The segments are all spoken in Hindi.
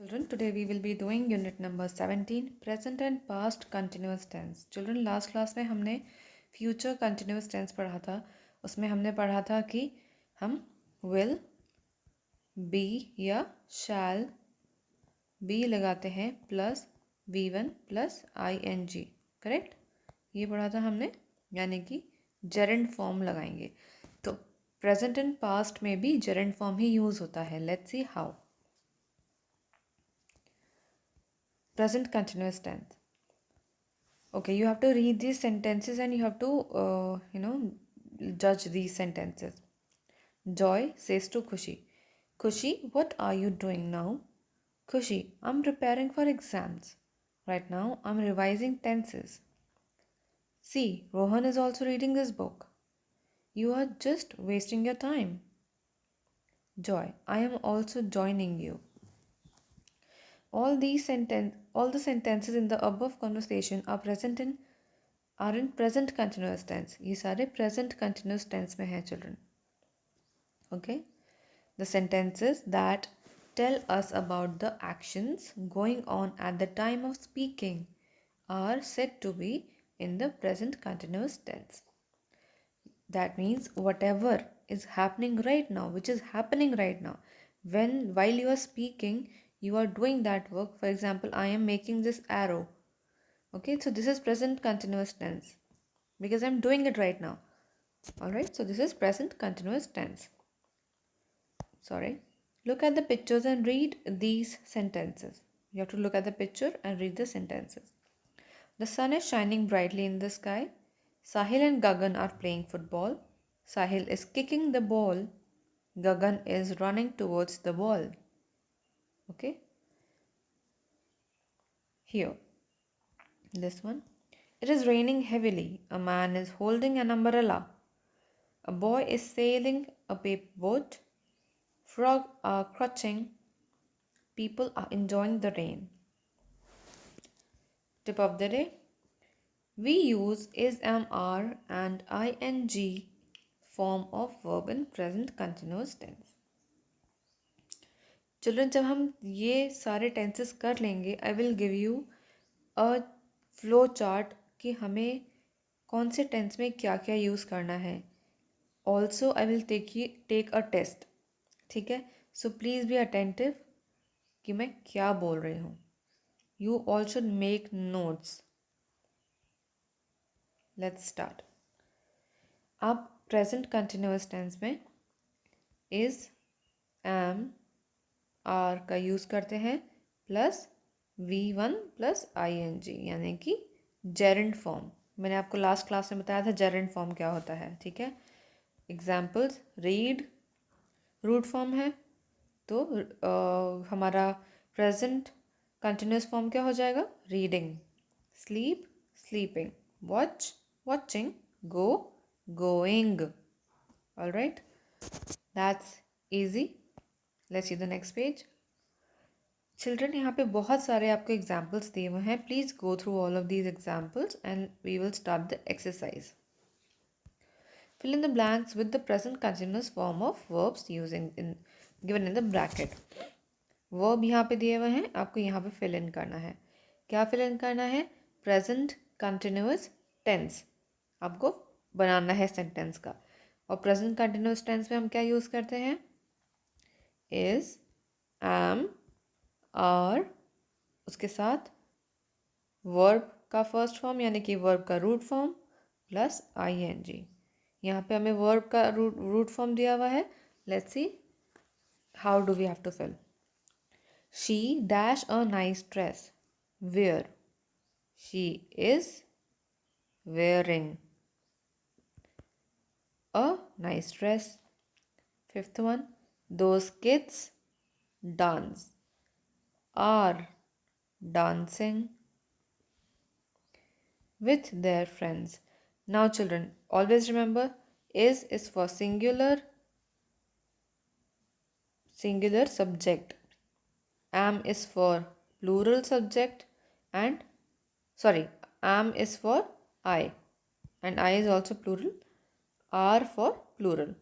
Children, today we will be doing unit number 17, present and past continuous tense. Children, last class में हमने future continuous tense पढ़ा था. उसमें हमने पढ़ा था कि हम will, be या shall be लगाते हैं plus V1 plus ing. Correct? ये पढ़ा था हमने, यानी कि gerund फॉर्म लगाएंगे. तो प्रेजेंट एंड पास्ट में भी gerund फॉर्म ही यूज होता है. Let's see how. Present continuous tense. Okay, you have to read these sentences and you have to, judge these sentences. Joy says to Khushi, Khushi, what are you doing now? Khushi, I'm preparing for exams. Right now, I'm revising tenses. See, Rohan is also reading this book. You are just wasting your time. Joy, I am also joining you. All the sentences in the above conversation are in present continuous tense. ये सारे present continuous tense में हैं children. Okay? The sentences that tell us about the actions going on at the time of speaking are said to be in the present continuous tense. That means whatever is happening right now, which is happening right now, while you are speaking, you are doing that work. For example, I am making this arrow. Okay, so this is present continuous tense because I'm doing it right now. Alright, so this is present continuous tense. Sorry. Look at the pictures and read these sentences. You have to look at the picture and read the sentences. The sun is shining brightly in the sky. Sahil and Gagan are playing football. Sahil is kicking the ball. Gagan is running towards the ball. Okay? Here. This one. It is raining heavily. A man is holding an umbrella. A boy is sailing a paper boat. Frogs are crutching. People are enjoying the rain. Tip of the day. We use is, am, are and ing form of verb in present continuous tense. Children, जब हम ये सारे tenses कर लेंगे, I will give you a flow chart कि हमें कौन से tense में क्या क्या use करना है. Also, I will take a test. ठीक है? So please be attentive कि मैं क्या बोल रही हूँ. You all should make notes. Let's start. आप present continuous tense में is, am, are का यूज़ करते हैं प्लस V1 प्लस ing, यानी कि gerund फॉर्म. मैंने आपको लास्ट क्लास में बताया था gerund फॉर्म क्या होता है. ठीक है? एग्जाम्पल्स, रीड रूट फॉर्म है, तो हमारा प्रेजेंट कंटिन्यूस फॉर्म क्या हो जाएगा? Reading. Sleep sleeping. Watch watching. Go going. Alright, that's easy. Let's see the next page. Children, यहाँ पे बहुत सारे आपको एग्जाम्पल्स दिए हुए हैं. Please go through all of these examples and we will start the exercise. Fill in the blanks with the present continuous form of verbs given in the bracket. Verb यहाँ पे दिए हुए हैं, आपको यहाँ पे fill in करना है. क्या fill in करना है? Present continuous tense आपको बनाना है sentence का. और present continuous tense में हम क्या use करते हैं? Is, am, are, उसके साथ verb का first form यानी कि verb का root form प्लस ing. यहाँ पे हमें वर्ब का रूट फॉर्म दिया हुआ है. Let's see how do we have to fill. She dash a nice dress. Wear. She is wearing a nice dress. Fifth one. Those kids dance. Are dancing with their friends. Now children, always remember is for singular subject. Am is for plural subject and am is for I and I is also plural. Are for plural.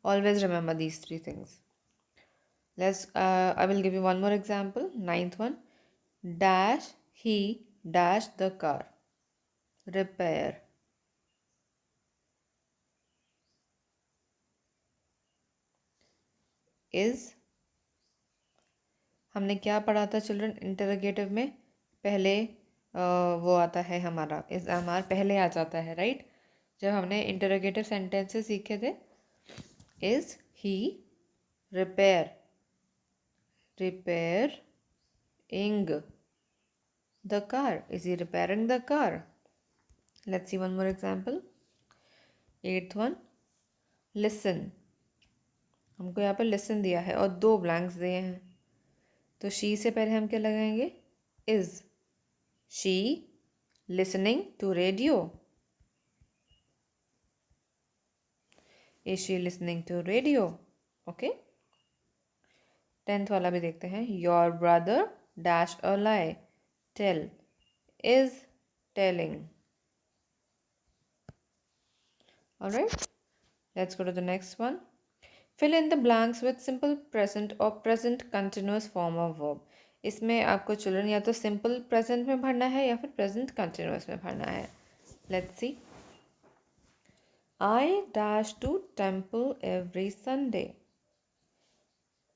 Always remember these three things. I will give you one more example. Ninth one. Dash he dash the car. Repair. Is, हमने क्या पढ़ा था चिल्ड्रन इंटरोगेटिव में? पहले वो आता है हमारा इज एम आर पहले आ जाता है, राइट? जब हमने इंटरोगेटिव सेंटेंसेस सीखे थे, is he repair repairing the car? Is he repairing the car? Let's see one more example. Eighth one. Listen. हमको यहाँ पर listen दिया है और 2 blanks दिए हैं, तो she से पहले हम क्या लगाएंगे? Is she listening to radio? Is she listening to radio? Okay. 10th वाला भी देखते हैं. Your brother dash a lie. Tell. Is telling. Alright. Let's go to the next one. Fill in the blanks with simple present or present continuous form of verb. इसमें आपको चिल्ड्रन या तो सिंपल प्रेजेंट में भरना है या फिर प्रेजेंट कंटिन्यूस में भरना है. Let's C. I dash to temple every Sunday.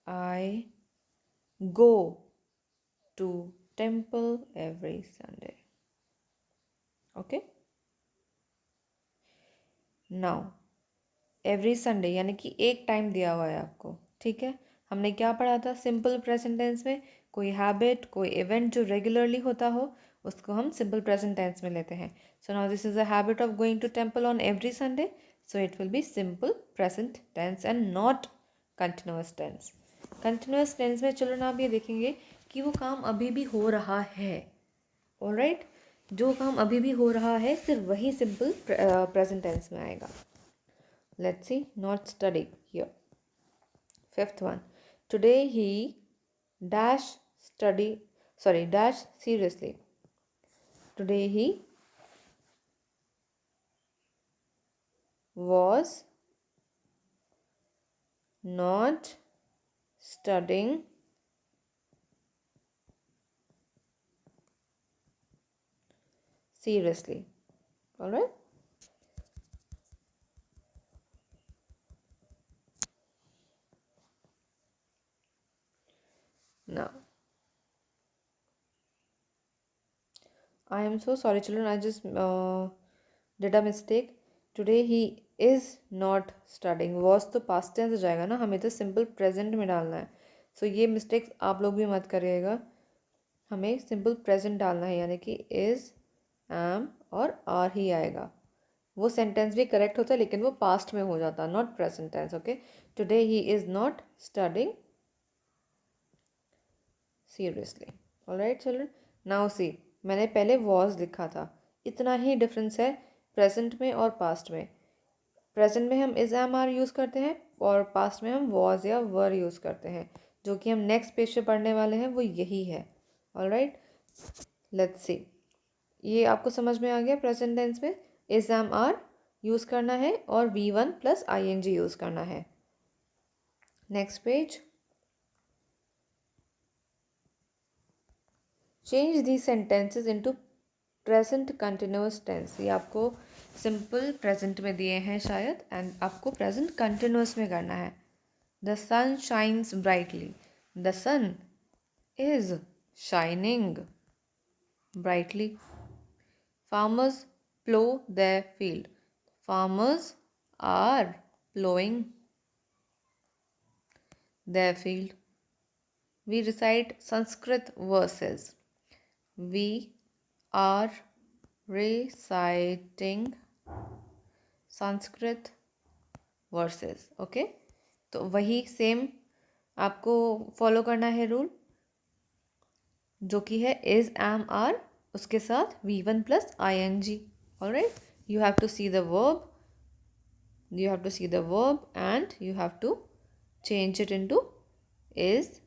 I go to temple every Sunday. Okay. Now every Sunday यानी कि एक टाइम दिया हुआ है आपको, ठीक है? हमने क्या पढ़ा था सिंपल प्रेजेंट टेंस में? कोई हैबिट, कोई इवेंट जो रेगुलरली होता हो उसको हम सिंपल प्रेजेंट टेंस में लेते हैं. So now this is a habit of going to temple on every Sunday, so it will be simple present tense and not continuous tense. Continuous tense में चलो ना आप ये देखेंगे कि वो काम अभी भी हो रहा है. ऑलराइट, जो काम अभी भी हो रहा है सिर्फ वही सिंपल प्रेजेंट टेंस में आएगा. Let's see, not study here. Fifth one. Today he dash dash seriously. Today he was not studying seriously. All right. Now, I am so sorry children, I just did a mistake. Today he is not studying. was तो past tense हो जाएगा ना, हमें तो simple present में डालना है. So ये mistakes आप लोग भी मत करिएगा, हमें simple present डालना है, यानी कि is, am और are ही आएगा. वो सेंटेंस भी करेक्ट होता है लेकिन वो पास्ट में हो जाता है, not present tense. Okay. Today he is not studying seriously. Alright children, now see, मैंने पहले वॉज लिखा था, इतना ही डिफरेंस है प्रेजेंट में और पास्ट में. प्रेजेंट में हम इज एम आर यूज़ करते हैं और पास्ट में हम वॉज या वर यूज़ करते हैं. जो कि हम नेक्स्ट पेज पे पढ़ने वाले हैं वो यही है. Alright, let's see. ये आपको समझ में आ गया? प्रेजेंट टेंस में इज एम आर यूज़ करना है और V1 प्लस ING यूज़ करना है. Next page. Change the sentences into present continuous tense. ये आपको सिंपल प्रेजेंट में दिए हैं शायद, एंड आपको प्रेजेंट कंटिन्यूस में करना है. The sun shines brightly. The sun is shining brightly. Farmers plow their field. Farmers are plowing their field. We recite Sanskrit verses. We are reciting Sanskrit verses. Okay? तो वही सेम आपको फॉलो करना है रूल, जो कि है इज एम आर, उसके साथ V1 plus ING. Alright, you have to see the verb and you have to change it into is,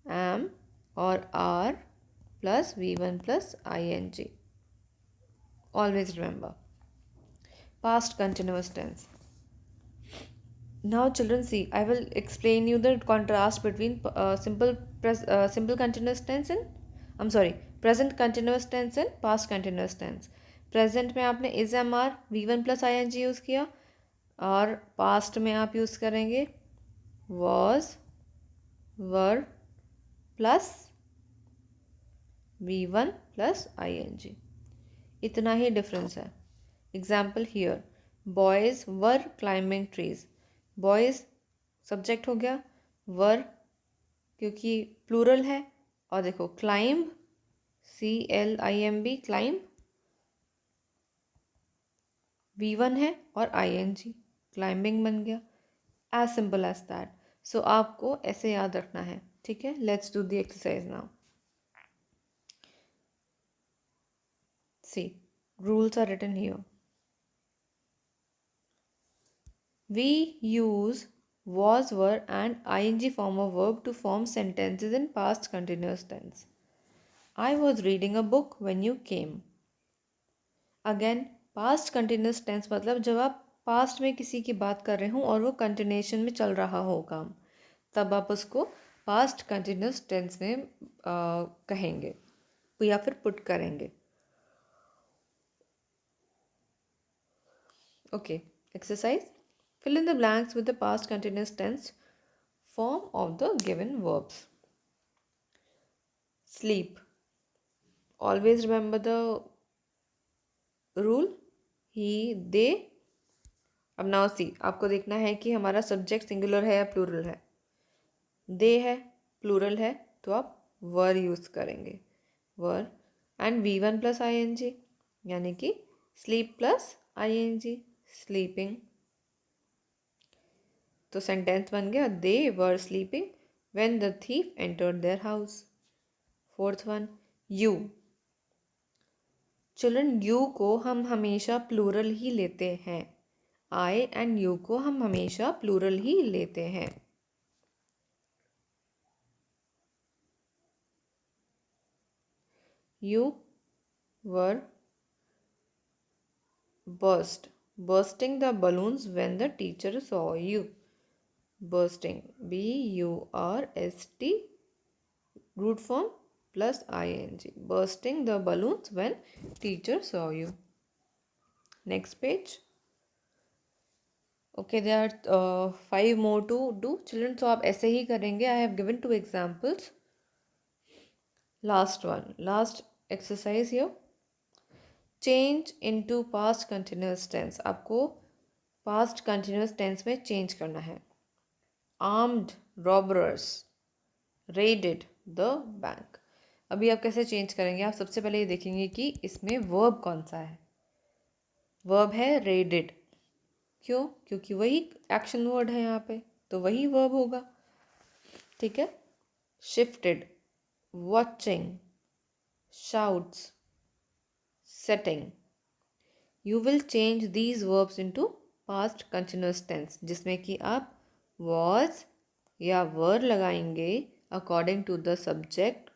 am or are plus V1 plus ING. Always remember. Past continuous tense. Now children, see, I will explain you the contrast between simple continuous tense and present continuous tense and past continuous tense. Present में आपने is am are V1 plus I N G use किया, और पास्ट में आप यूज़ करेंगे was, were plus V1 plus I N G. इतना ही डिफरेंस है. Example here, boys were climbing trees. Boys subject हो गया, वर क्योंकि प्लूरल है, और देखो क्लाइंब CLIMB क्लाइंब V1 है और ING क्लाइंबिंग बन गया. As simple as that. So आपको ऐसे याद रखना है. ठीक है, let's do the exercise now. See, rules are written here. We use was, were and ing form of verb to form sentences in past continuous tense. I was reading a book when you came. Again, past continuous tense मतलब जब आप पास्ट में किसी की बात कर रहे हो और वो कंटिन्यूशन में चल रहा हो काम, तब आप उसको पास्ट कंटिन्यूस टेंस में कहेंगे या फिर पुट करेंगे. Okay, exercise. Fill in the blanks with the past continuous tense form of the given verbs. Sleep. Always remember the rule. He, they. अब नाउ सी, आपको देखना है कि हमारा सब्जेक्ट सिंगुलर है या प्लूरल है. दे है, प्लूरल है, तो आप वर यूज़ करेंगे. Were and V1 plus ING, यानी कि स्लीप प्लस ING, स्लीपिंग. तो सेंटेंस बन गया, they were sleeping when the thief entered their house. Fourth one, you. Children, you को हम हमेशा प्लूरल ही लेते हैं. आई एंड यू को हम हमेशा प्लूरल ही लेते हैं. You were bursting the balloons when the teacher saw you. Bursting, BURST, root form plus ING. Bursting the balloons when teacher saw you. Next page. Okay, there are 5 more to do. Children, so आप ऐसे ही करेंगे. I have given 2 examples. Last one, last exercise here. Change into past continuous tense. आपको past continuous tense में change करना है. Armed robbers raided the bank. अभी आप कैसे चेंज करेंगे? आप सबसे पहले ये देखेंगे कि इसमें वर्ब कौन सा है. वर्ब है raided. क्यों? क्योंकि वही एक्शन वर्ड है यहाँ पे, तो वही वर्ब होगा. ठीक है. shifted, watching, shouts, setting. You will change these verbs into past continuous tense, जिसमें कि आप was या were लगाएंगे according to the subject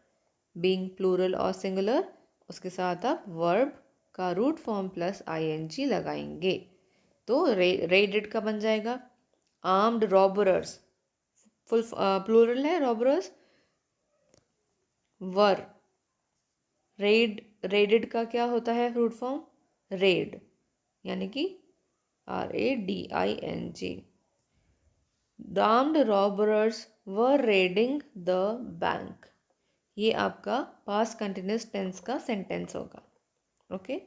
being plural or singular. उसके साथ आप verb का root form plus ING लगाएंगे. तो raided का बन जाएगा armed robbers. फुल प्लूरल है robbers. were. raided का क्या होता है रूट फॉर्म? raid, यानी कि RADING. armed robbers were raiding the bank. ये आपका past continuous tense का सेंटेंस होगा. Okay,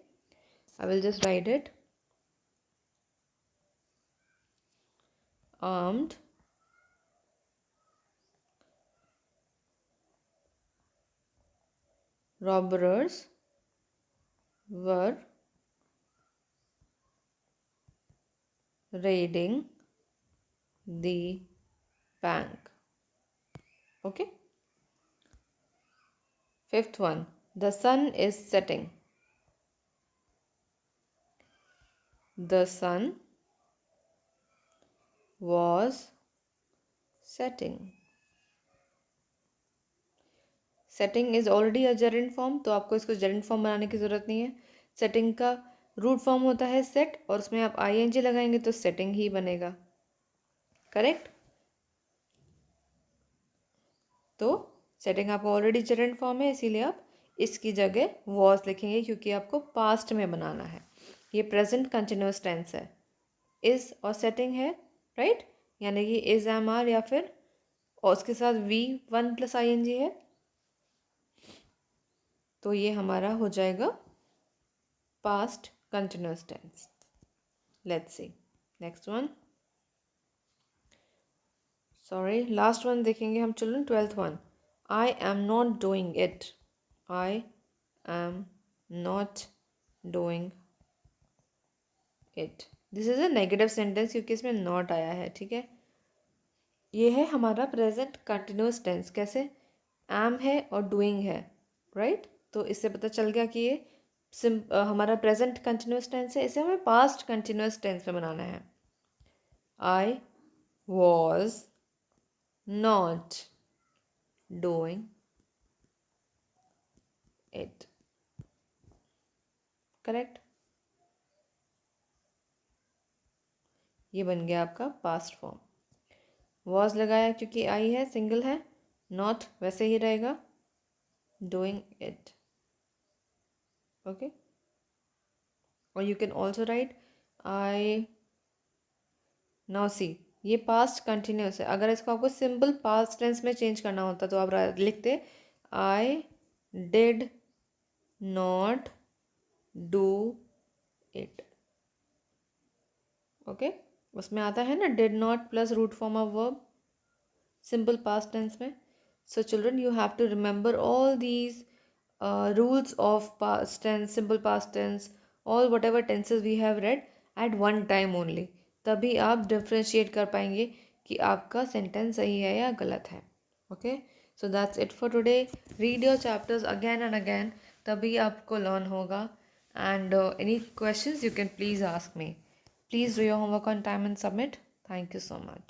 I will just right it. armed robbers were raiding the bank. Okay. Fifth one, the sun is setting. The sun was setting. Setting is already a Geraint form, तो आपको इसको जेरेंट फॉर्म बनाने की ज़रूरत नहीं है. सेटिंग का रूट फॉर्म होता है सेट, और उसमें आप ING लगाएंगे तो सेटिंग ही बनेगा. करेक्ट। तो सेटिंग आपका ऑलरेडी जेरेंट फॉर्म है, इसीलिए आप इसकी जगह वॉज लिखेंगे क्योंकि आपको पास्ट में बनाना है। ये प्रेजेंट कंटिन्यूस टेंस है, इज और सेटिंग है, राइट, यानी कि इज एम आर या फिर और उसके साथ V one plus I N G है, तो ये हमारा हो जाएगा past continuous tense. Let's see next one, sorry last one देखेंगे हम children, 12th one. I am not doing it, I am not doing it. This is a negative sentence क्योंकि इसमें नॉट आया है, ठीक है। ये है हमारा प्रेजेंट कंटिन्यूस टेंस, कैसे, एम है और डूइंग है, राइट। तो इससे पता चल गया कि ये हमारा प्रेजेंट कंटिन्यूस टेंस है, इसे हमें पास्ट कंटिन्यूस टेंस में बनाना है। I was not doing it, correct. ये बन गया आपका पास्ट फॉर्म। वॉज लगाया क्योंकि आई है, सिंगल है, नॉट वैसे ही रहेगा, डूइंग इट, ओके। और you can also write I, now see, ये पास्ट कंटिन्यूस है। अगर इसको आपको सिंपल पास्ट टेंस में चेंज करना होता तो आप लिखते I did not do it, okay. उसमें आता है ना did not plus root form of verb, simple past tense में। So children you have to remember all these rules of past tense, simple past tense, all whatever tenses we have read at one time only, तभी आप डिफ्रेंशिएट कर पाएंगे कि आपका सेंटेंस सही है या गलत है, okay. So that's it for today. Read your chapters again and again, तभी आपको लर्न होगा। And any questions you can please ask me. Please do your homework on time and submit. Thank you so much.